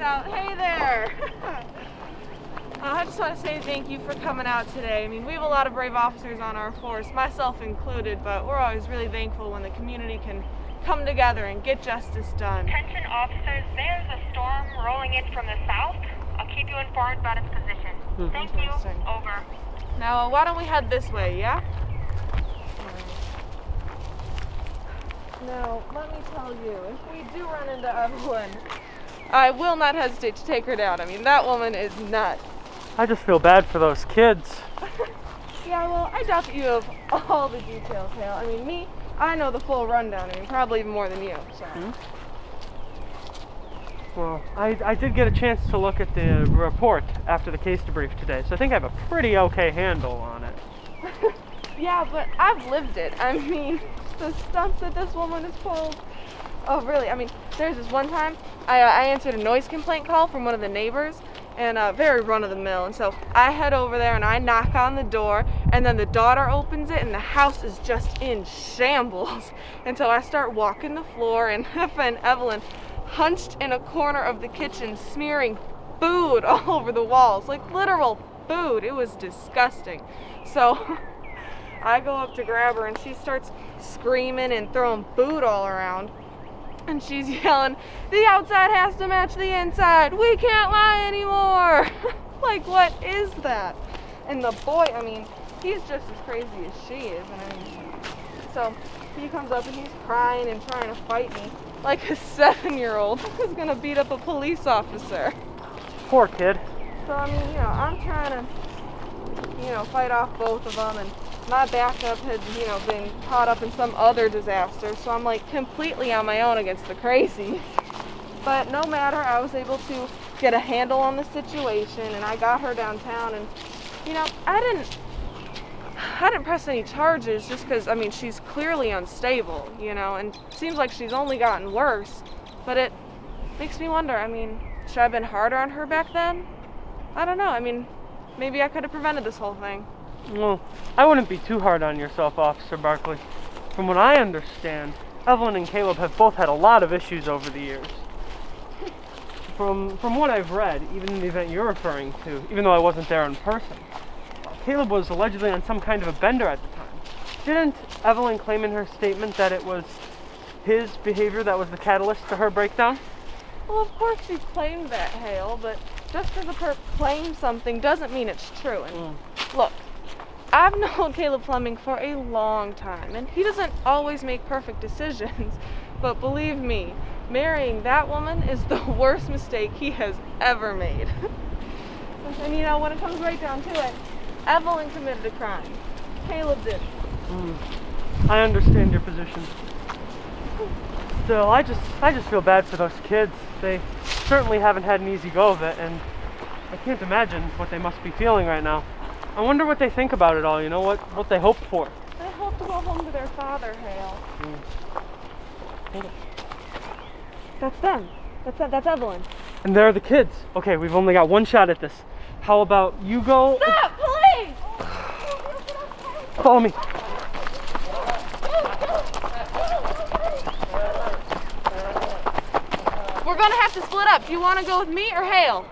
out. Hey there! I just want to say thank you for coming out today. I mean, we have a lot of brave officers on our force, myself included, but we're always really thankful when the community can come together and get justice done. Attention officers, there's a storm rolling in from the south. I'll keep you informed about its position. Thank you. Over. Now, why don't we head this way, yeah? Now, let me tell you, if we do run into Evelyn, I will not hesitate to take her down. I mean, that woman is nuts. I just feel bad for those kids. Yeah, well, I doubt that you have all the details, Hale. I mean, I know the full rundown. I mean, probably even more than you, so. Well, I did get a chance to look at the report after the case debrief today, so I think I have a pretty okay handle on it. Yeah, but I've lived it. I mean, the stunts that this woman has pulled. Oh, really? I mean, there's this one time I answered a noise complaint call from one of the neighbors, and very run-of-the-mill. And so I head over there and I knock on the door, and then the daughter opens it, and the house is just in shambles. And so I start walking the floor, and Evelyn hunched in a corner of the kitchen, smearing food all over the walls, like literal food. It was disgusting. So I go up to grab her, and she starts screaming and throwing food all around. And she's yelling, "The outside has to match the inside. We can't lie anymore." Like, what is that? And the boy, I mean, he's just as crazy as she is. And I mean, so he comes up and he's crying and trying to fight me like a 7-year-old who's gonna beat up a police officer. Poor kid. So, I mean, I'm trying to, fight off both of them, and my backup had, been caught up in some other disaster, so I'm like completely on my own against the crazies. But no matter, I was able to get a handle on the situation, and I got her downtown, and I didn't press any charges just because, I mean, she's clearly unstable, and it seems like she's only gotten worse. But it makes me wonder, I mean, should I have been harder on her back then? I don't know. I mean, maybe I could have prevented this whole thing. Well, I wouldn't be too hard on yourself, Officer Barkley. From what I understand, Evelyn and Caleb have both had a lot of issues over the years. From what I've read, even in the event you're referring to, even though I wasn't there in person, Caleb was allegedly on some kind of a bender at the time. Didn't Evelyn claim in her statement that it was his behavior that was the catalyst to her breakdown? Well, of course she claimed that, Hale, but just because a perp claims something doesn't mean it's true. And look, I've known Caleb Fleming for a long time, and he doesn't always make perfect decisions, but believe me, marrying that woman is the worst mistake he has ever made. And when it comes right down to it, Evelyn committed a crime. Caleb didn't. I understand your position. Still, I just feel bad for those kids. They certainly haven't had an easy go of it, and I can't imagine what they must be feeling right now. I wonder what they think about it all, what they hope for. They hope to go home to their father, Hale. That's them. That's Evelyn. And there are the kids. Okay, we've only got one shot at this. How about you go... Stop, police! Follow me. We're gonna have to split up. Do you want to go with me or Hale?